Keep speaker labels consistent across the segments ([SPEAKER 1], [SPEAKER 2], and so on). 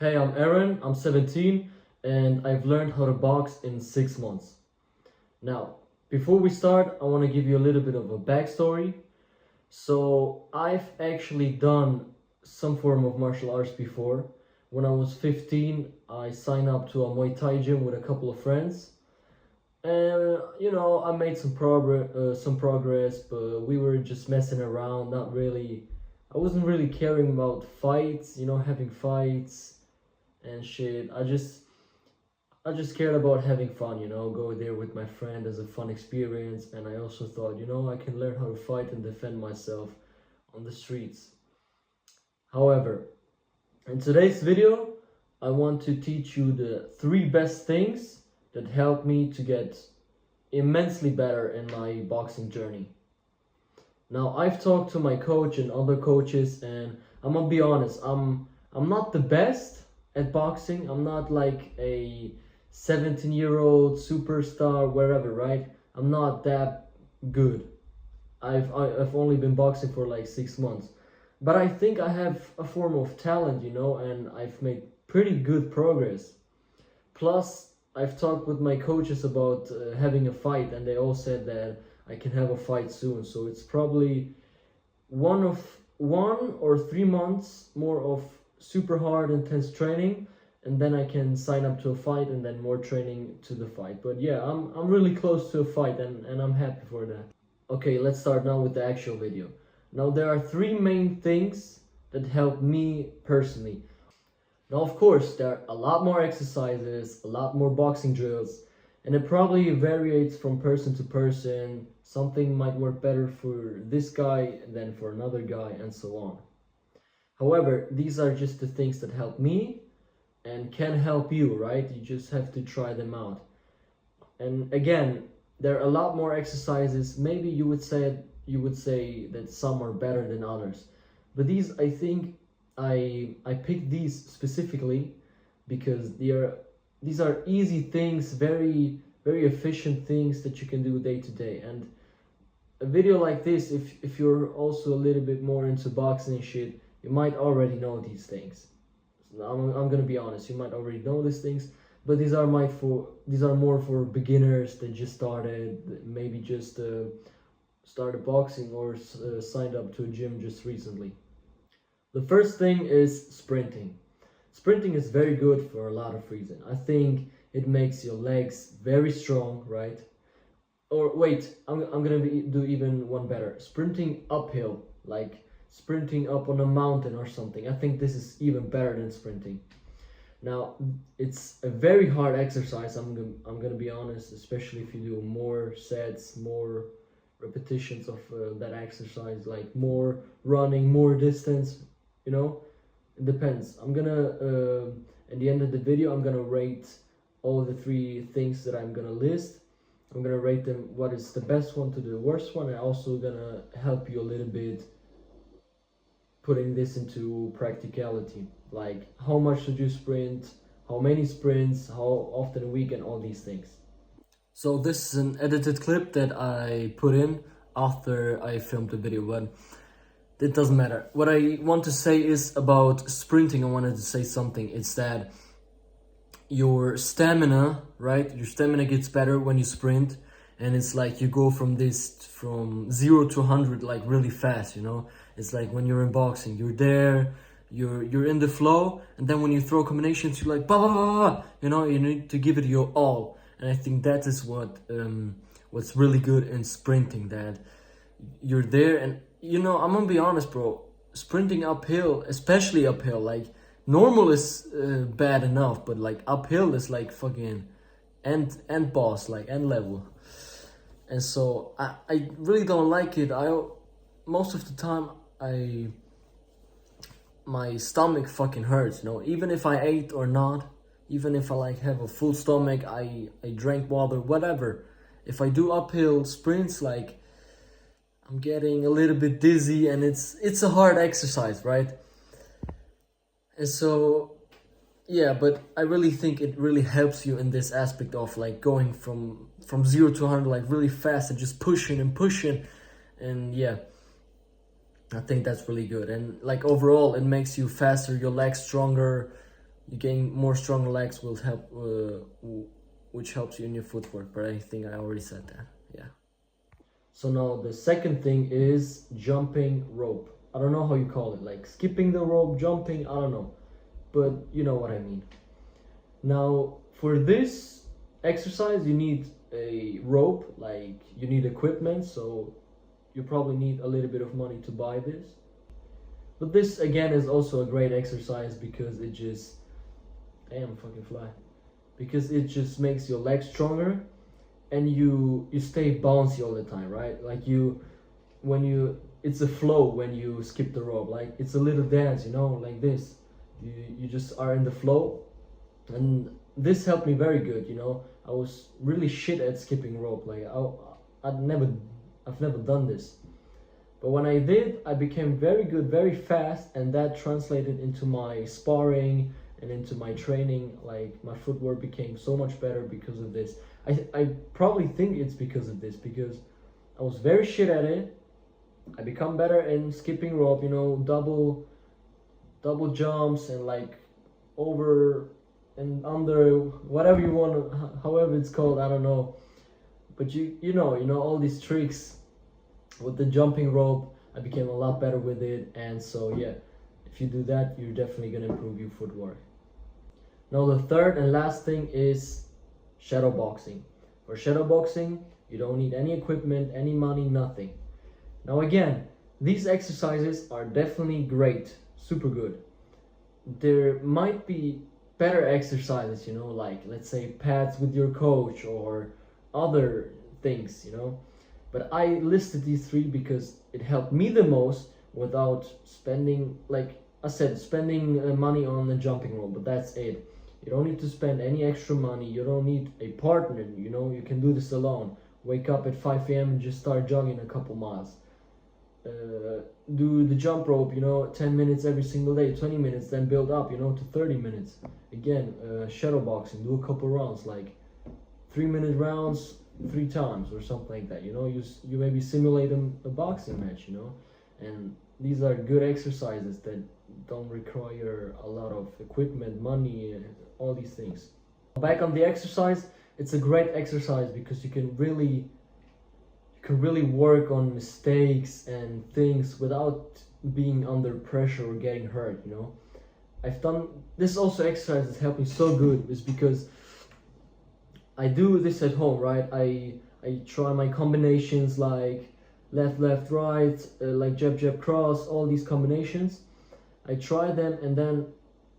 [SPEAKER 1] Hey, I'm Aaron, I'm 17, and I've learned how to box in 6 months. Now, before we start, I want to give you a little bit of a backstory. So, I've actually done some form of martial arts before. When I was 15, I signed up to a Muay Thai gym with a couple of friends. And I made some progress, but we were just messing around, not really. I wasn't really caring about fights, having fights and shit. I just cared about having fun, go there with my friend as a fun experience, and I also thought, I can learn how to fight and defend myself on the streets. However, in today's video, I want to teach you the three best things that helped me to get immensely better in my boxing journey. Now, I've talked to my coach and other coaches, and I'm gonna be honest, I'm not the best at boxing. I'm not like a 17-year-old superstar wherever, right? I'm not that good. I've only been boxing for like 6 months. But I think I have a form of talent, and I've made pretty good progress. Plus, I've talked with my coaches about having a fight, and they all said that I can have a fight soon. So it's probably 1 or 3 months more of super hard, intense training, and then I can sign up to a fight, and then more training to the fight. But yeah, I'm really close to a fight, and I'm happy for that. Okay, let's start now with the actual video. Now, there are three main things that help me personally. Now, of course, there are a lot more exercises, a lot more boxing drills, and it probably varies from person to person. Something might work better for this guy than for another guy, and so on. However, these are just the things that help me and can help you, right? You just have to try them out. And again, there are a lot more exercises. Maybe you would say that some are better than others. But I think I picked these specifically because these are easy things, very very efficient things that you can do day to day. And a video like this, if you're also a little bit more into boxing and shit, you might already know these things. I'm gonna be honest, you might already know these things, but these are more for beginners that just started, maybe just started boxing or signed up to a gym just recently. The first thing is sprinting. Sprinting is very good for a lot of reasons. I think it makes your legs very strong, right? Or wait, I'm gonna do even one better. Sprinting uphill, like sprinting up on a mountain or something. I think this is even better than sprinting. Now, it's a very hard exercise, I'm gonna be honest, especially if you do more sets, more repetitions of that exercise, like more running, more distance, it depends. I'm gonna at the end of the video, I'm gonna rate all the three things that I'm gonna list. I'm gonna rate them, what is the best one to the worst one, and also gonna help you a little bit putting this into practicality, like how much should you sprint, how many sprints, how often a week, and all these things. So this is an edited clip that I put in after I filmed the video, but it doesn't matter. What I want to say is about sprinting. I wanted to say something. It's that your stamina, right? Your stamina gets better when you sprint, and it's like you go from 0 to 100 like really fast, It's like when you're in boxing, you're there, you're in the flow, and then when you throw combinations, you're like, bah, bah, bah, bah, you need to give it your all. And I think that is what's really good in sprinting, that you're there. And I'm gonna be honest, bro, sprinting uphill, especially uphill, like normal is bad enough, but like uphill is like fucking end boss, like end level. And so I really don't like it. Most of the time my stomach fucking hurts, even if I ate or not, even if I like have a full stomach, I drank water, whatever. If I do uphill sprints, like I'm getting a little bit dizzy, and it's a hard exercise, right? And so yeah, but I really think it really helps you in this aspect of like going from 0 to 100 like really fast and just pushing and pushing. And yeah, I think that's really good. And like overall, it makes you faster, your legs stronger, you gain more strong legs will help, which helps you in your footwork. But I think I already said that. Yeah. So now the second thing is jumping rope. I don't know how you call it, like skipping the rope, jumping, I don't know, but you know what I mean. Now for this exercise you need a rope, like you need equipment, so you probably need a little bit of money to buy this. But this again is also a great exercise because it just, damn fucking fly, because it just makes your legs stronger and you stay bouncy all the time, right? Like it's a flow when you skip the rope, like it's a little dance, you know, like this. You just are in the flow, and this helped me very good, you know. I was really shit at skipping rope, like I've never done this. But when I did, I became very good, very fast, and that translated into my sparring and into my training. Like my footwork became so much better because of this. I probably think it's because of this, because I was very shit at it. I become better in skipping rope, you know, double jumps and like over and under, whatever you want, however it's called, I don't know. But you know all these tricks with the jumping rope. I became a lot better with it, and so yeah, if you do that, you're definitely gonna improve your footwork. Now the third and last thing is shadow boxing. For shadow boxing, you don't need any equipment, any money, nothing. Now again, these exercises are definitely great, super good. There might be better exercises, you know, like let's say pads with your coach or other things, you know. But I listed these three because it helped me the most without spending, like I said, spending money on the jumping rope, but that's it. You don't need to spend any extra money. You don't need a partner, you know, you can do this alone. Wake up at 5 a.m. and just start jogging a couple miles. Do the jump rope, you know, 10 minutes every single day, 20 minutes, then build up, you know, to 30 minutes. Again, shadow boxing, do a couple rounds, like 3-minute rounds 3 times or something like that, you know. You maybe simulate a boxing match, you know. And these are good exercises that don't require a lot of equipment, money, all these things. Back on the exercise, it's a great exercise because you can really work on mistakes and things without being under pressure or getting hurt, you know. I've done this also. Exercise that helped me so good is because I do this at home, right? I try my combinations like left, left, right, like jab, jab, cross, all these combinations. I try them, and then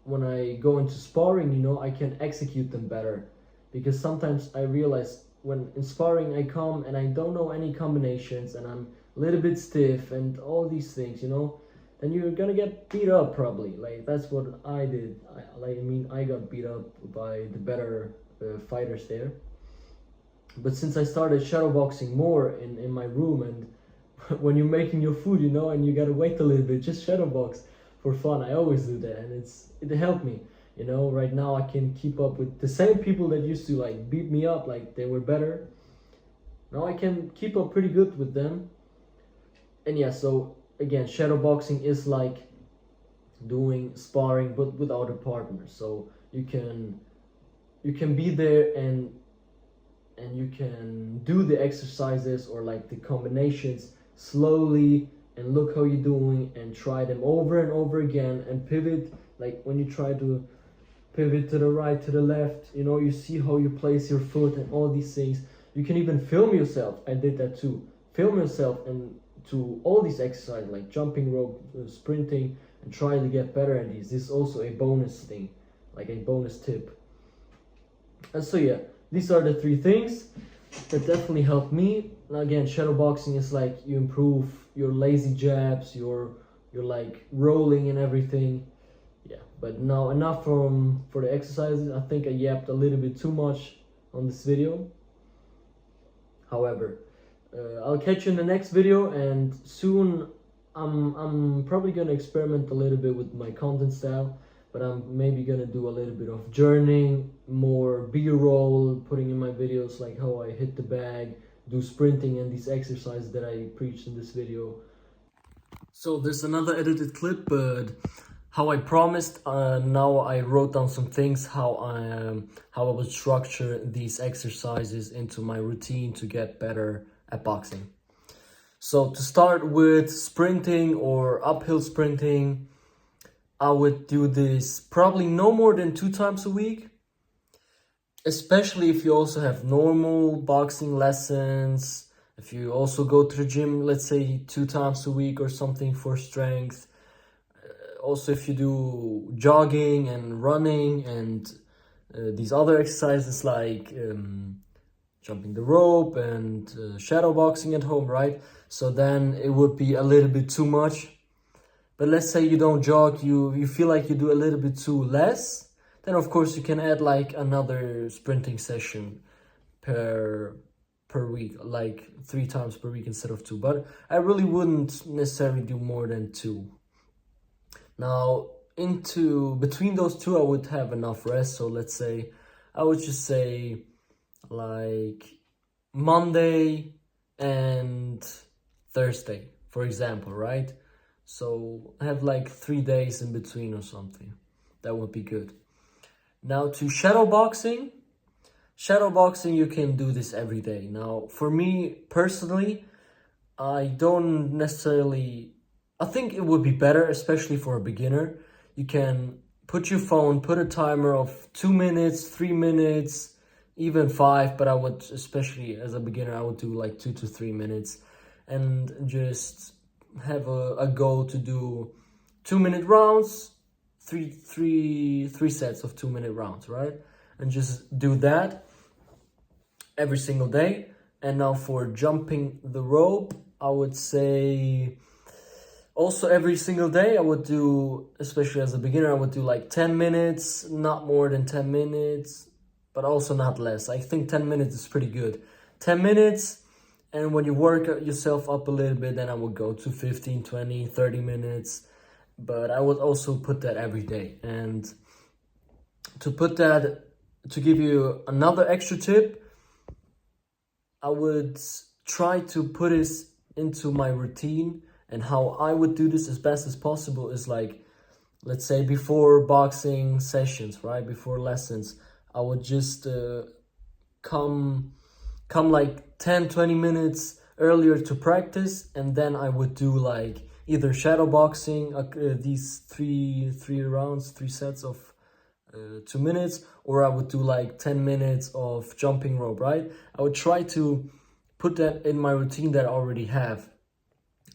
[SPEAKER 1] when I go into sparring, you know, I can execute them better. Because sometimes I realize when in sparring I come and I don't know any combinations and I'm a little bit stiff and all these things, you know, then you're gonna get beat up probably. Like that's what I did. I got beat up by the better fighters there. But since I started shadow boxing more in my room, and when you're making your food, you know, and you gotta wait a little bit, just shadow box for fun. I always do that, and it helped me. You know, right now I can keep up with the same people that used to like beat me up, like they were better. Now I can keep up pretty good with them. And yeah, so again, shadow boxing is like doing sparring but without a partner. So you can be there and you can do the exercises or like the combinations slowly and look how you're doing and try them over and over again and pivot. Like when you try to pivot to the right, to the left, you know, you see how you place your foot and all these things. You can even film yourself. I did that too. Film yourself and to all these exercises like jumping rope, sprinting, and try to get better at these. This is also a bonus thing, like a bonus tip. And so yeah, these are the 3 things that definitely helped me. Again, shadow boxing is like you improve your lazy jabs, your like rolling and everything. Yeah, but now enough for the exercises. I think I yapped a little bit too much on this video. However, I'll catch you in the next video, and soon I'm probably gonna experiment a little bit with my content style, but I'm maybe gonna do a little bit of journeying, more B-roll, putting in my videos like how I hit the bag, do sprinting and these exercises that I preached in this video. So there's another edited clip, but how I promised, now I wrote down some things how I would structure these exercises into my routine to get better at boxing. So to start with sprinting or uphill sprinting, I would do this probably no more than 2 times a week, especially if you also have normal boxing lessons, if you also go to the gym, let's say 2 times a week or something for strength. Also, if you do jogging and running and these other exercises like jumping the rope and shadow boxing at home, right? So then it would be a little bit too much. But let's say you don't jog, you feel like you do a little bit too less, then of course you can add like another sprinting session per week, like 3 times per week instead of 2. But I really wouldn't necessarily do more than 2. Now, between those 2, I would have enough rest. So let's say, I would just say like Monday and Thursday, for example, right? So I have like 3 days in between or something. That would be good. Now to shadow boxing, you can do this every day. Now, for me personally, I think it would be better, especially for a beginner. You can put your phone, put a timer of 2 minutes, 3 minutes, even 5, but I would, especially as a beginner, I would do like 2 to 3 minutes and just have a goal to do 2-minute rounds, three sets of 2-minute rounds, right? And just do that every single day. And now for jumping the rope, I would say also every single day I would do, especially as a beginner, I would do like 10 minutes, not more than 10 minutes, but also not less. I think 10 minutes is pretty good. 10 minutes, and when you work yourself up a little bit, then I would go to 15, 20, 30 minutes. But I would also put that every day. And to give you another extra tip, I would try to put this into my routine. And how I would do this as best as possible is like, let's say before boxing sessions, right? Before lessons, I would just come like 10, 20 minutes earlier to practice. And then I would do like either shadow boxing, these three rounds, 3 sets of 2 minutes, or I would do like 10 minutes of jumping rope, right? I would try to put that in my routine that I already have.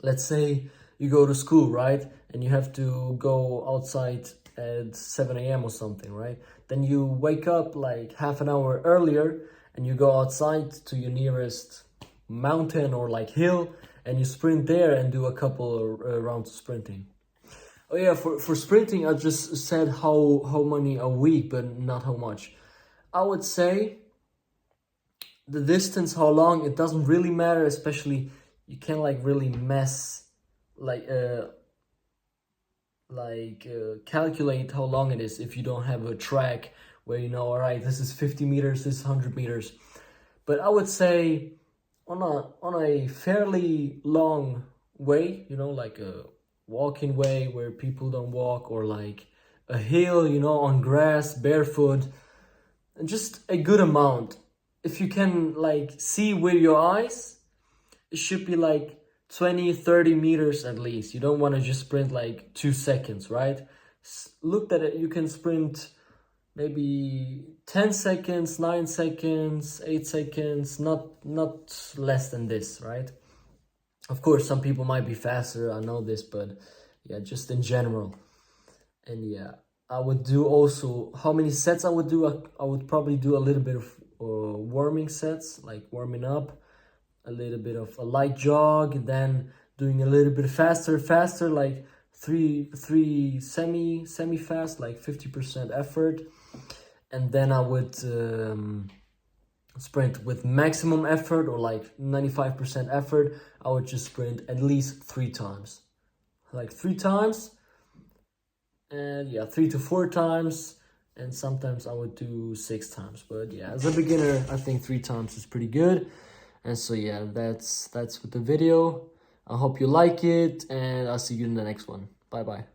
[SPEAKER 1] Let's say you go to school, right? And you have to go outside at 7 a.m. or something, right? Then you wake up like half an hour earlier and you go outside to your nearest mountain or like hill and you sprint there and do a couple of rounds of sprinting. Oh yeah, for sprinting, I just said how many a week, but not how much. I would say the distance, how long, it doesn't really matter, especially you can't like really calculate how long it is if you don't have a track where you know, all right, this is 50 meters, this is 100 meters. But I would say on a fairly long way, you know, like a walking way where people don't walk, or like a hill, you know, on grass, barefoot, and just a good amount. If you can like see with your eyes, it should be like 20, 30 meters at least. You don't want to just sprint like 2 seconds, right? Look at it, you can sprint maybe 10 seconds, 9 seconds, 8 seconds, not less than this, right? Of course, some people might be faster, I know this, but yeah, just in general. And yeah, I would do also, how many sets I would do? I would probably do a little bit of warming sets, like warming up, a little bit of a light jog, then doing a little bit faster, like three semi-fast, like 50% effort. And then I would sprint with maximum effort, or like 95% effort. I would just sprint at least 3 times. Like 3 times, and yeah, 3 to 4 times, and sometimes I would do 6 times. But yeah, as a beginner, I think 3 times is pretty good. And so yeah, that's with the video. I hope you like it, and I'll see you in the next one. Bye bye.